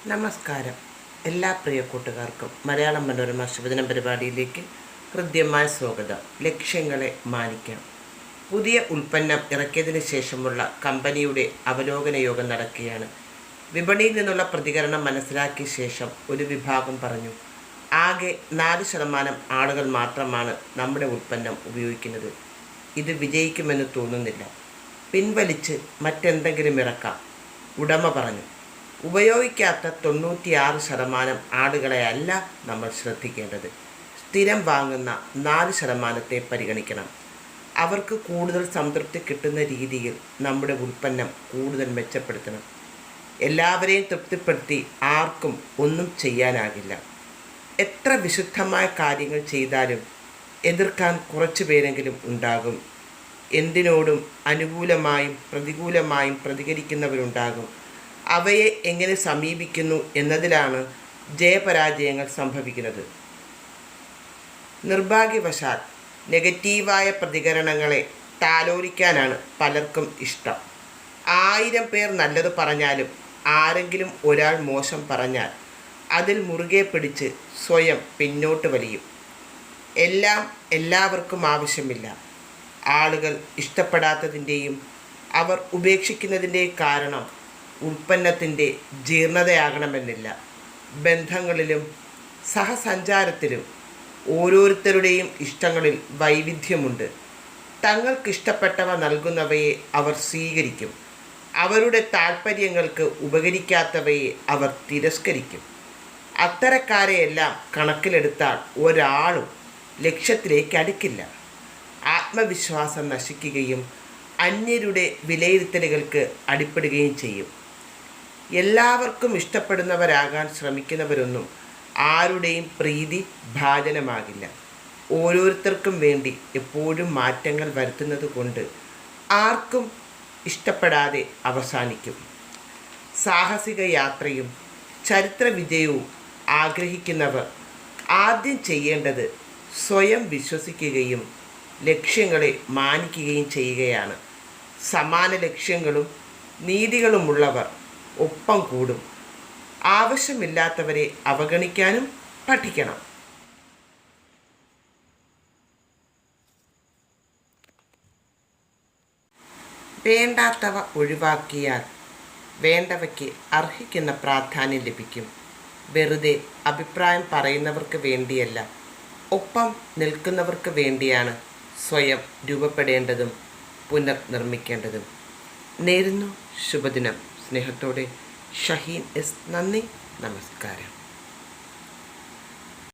നമസ്കാരം. എല്ലാ പ്രിയ കൂട്ടുകാർക്കും മലയാളം മനോരമ ശുഭദിനം പരിപാടിയിലേക്ക് ഹൃദ്യമായ സ്വാഗതം. ലക്ഷ്യങ്ങളെ മാനിക്കാം. പുതിയ ഉൽപ്പന്നം ഇറക്കിയതിന് ശേഷമുള്ള കമ്പനിയുടെ അവലോകന യോഗം നടക്കുകയാണ്. വിപണിയിൽ നിന്നുള്ള പ്രതികരണം മനസ്സിലാക്കിയ ശേഷം ഒരു വിഭാഗം പറഞ്ഞു, ആകെ 4% ആളുകൾ മാത്രമാണ് നമ്മുടെ ഉൽപ്പന്നം ഉപയോഗിക്കുന്നത്. ഇത് വിജയിക്കുമെന്ന് തോന്നുന്നില്ല. പിൻവലിച്ച് മറ്റെന്തെങ്കിലും ഇറക്കാം. ഉടമ പറഞ്ഞു. ഉപയോഗിക്കാത്ത 96% ആളുകളെയല്ല നമ്മൾ ശ്രദ്ധിക്കേണ്ടത്. സ്ഥിരം വാങ്ങുന്ന 4%-ത്തെ പരിഗണിക്കണം. അവർക്ക് കൂടുതൽ സംതൃപ്തി കിട്ടുന്ന രീതിയിൽ നമ്മുടെ ഉൽപ്പന്നം കൂടുതൽ മെച്ചപ്പെടുത്തണം. എല്ലാവരെയും തൃപ്തിപ്പെടുത്തി ആർക്കും ഒന്നും ചെയ്യാനാകില്ല. എത്ര വിശുദ്ധമായ കാര്യങ്ങൾ ചെയ്താലും എതിർക്കാൻ കുറച്ചു പേരെങ്കിലും ഉണ്ടാകും. എന്തിനോടും അനുകൂലമായും പ്രതികൂലമായും പ്രതികരിക്കുന്നവരുണ്ടാകും. അവയെ എങ്ങനെ സമീപിക്കുന്നു എന്നതിലാണ് ജയപരാജയങ്ങൾ സംഭവിക്കുന്നത്. നിർഭാഗ്യവശാൽ നെഗറ്റീവായ പ്രതികരണങ്ങളെ താലോലിക്കാനാണ് പലർക്കും ഇഷ്ടം. 1000 പേർ നല്ലത് പറഞ്ഞാലും ആരെങ്കിലും ഒരാൾ മോശം പറഞ്ഞാൽ അതിൽ മുറുകെ പിടിച്ച് സ്വയം പിന്നോട്ട് വലിയും. എല്ലാം എല്ലാവർക്കും ആവശ്യമില്ല. ആളുകൾ ഇഷ്ടപ്പെടാത്തതിൻ്റെയും അവർ ഉപേക്ഷിക്കുന്നതിൻ്റെയും കാരണം ഉൽപ്പന്നത്തിൻ്റെ ജീർണതയാകണമെന്നില്ല. ബന്ധങ്ങളിലും സഹസഞ്ചാരത്തിലും ഓരോരുത്തരുടെയും ഇഷ്ടങ്ങളിൽ വൈവിധ്യമുണ്ട്. തങ്ങൾക്കിഷ്ടപ്പെട്ടവ നൽകുന്നവയെ അവർ സ്വീകരിക്കും. അവരുടെ താൽപ്പര്യങ്ങൾക്ക് ഉപകരിക്കാത്തവയെ അവർ തിരസ്കരിക്കും. അത്തരക്കാരെയെല്ലാം കണക്കിലെടുത്താൽ ഒരാളും ലക്ഷ്യത്തിലേക്ക് അടുക്കില്ല. ആത്മവിശ്വാസം നശിക്കുകയും അന്യരുടെ വിലയിരുത്തലുകൾക്ക് അടിപ്പെടുകയും ചെയ്യും. എല്ലാവർക്കും ഇഷ്ടപ്പെടുന്നവരാകാൻ ശ്രമിക്കുന്നവരൊന്നും ആരുടെയും പ്രീതി ഭാജനമാകില്ല. ഓരോരുത്തർക്കും വേണ്ടി എപ്പോഴും മാറ്റങ്ങൾ വരുത്തുന്നത് കൊണ്ട് ആർക്കും ഇഷ്ടപ്പെടാതെ അവസാനിക്കും. സാഹസിക യാത്രയും ചരിത്ര വിജയവും ആഗ്രഹിക്കുന്നവർ ആദ്യം ചെയ്യേണ്ടത് സ്വയം വിശ്വസിക്കുകയും ലക്ഷ്യങ്ങളെ മാനിക്കുകയും ചെയ്യുകയാണ്. സമാന ലക്ഷ്യങ്ങളും നീതികളുമുള്ളവർ ഒപ്പം കൂടും. ആവശ്യമില്ലാത്തവരെ അവഗണിക്കാനും പഠിക്കണം. വേണ്ടാത്തവ ഒഴിവാക്കിയാൽ വേണ്ടവയ്ക്ക് അർഹിക്കുന്ന പ്രാധാന്യം ലഭിക്കും. വെറുതെ അഭിപ്രായം പറയുന്നവർക്ക് വേണ്ടിയല്ല, ഒപ്പം നിൽക്കുന്നവർക്ക് വേണ്ടിയാണ് സ്വയം രൂപപ്പെടേണ്ടതും പുനർനിർമ്മിക്കേണ്ടതും. നേരുന്നു ശുഭദിനം. സ്നേഹത്തോടെ ഷഹീൻ എസ്. നന്ദി, നമസ്കാരം.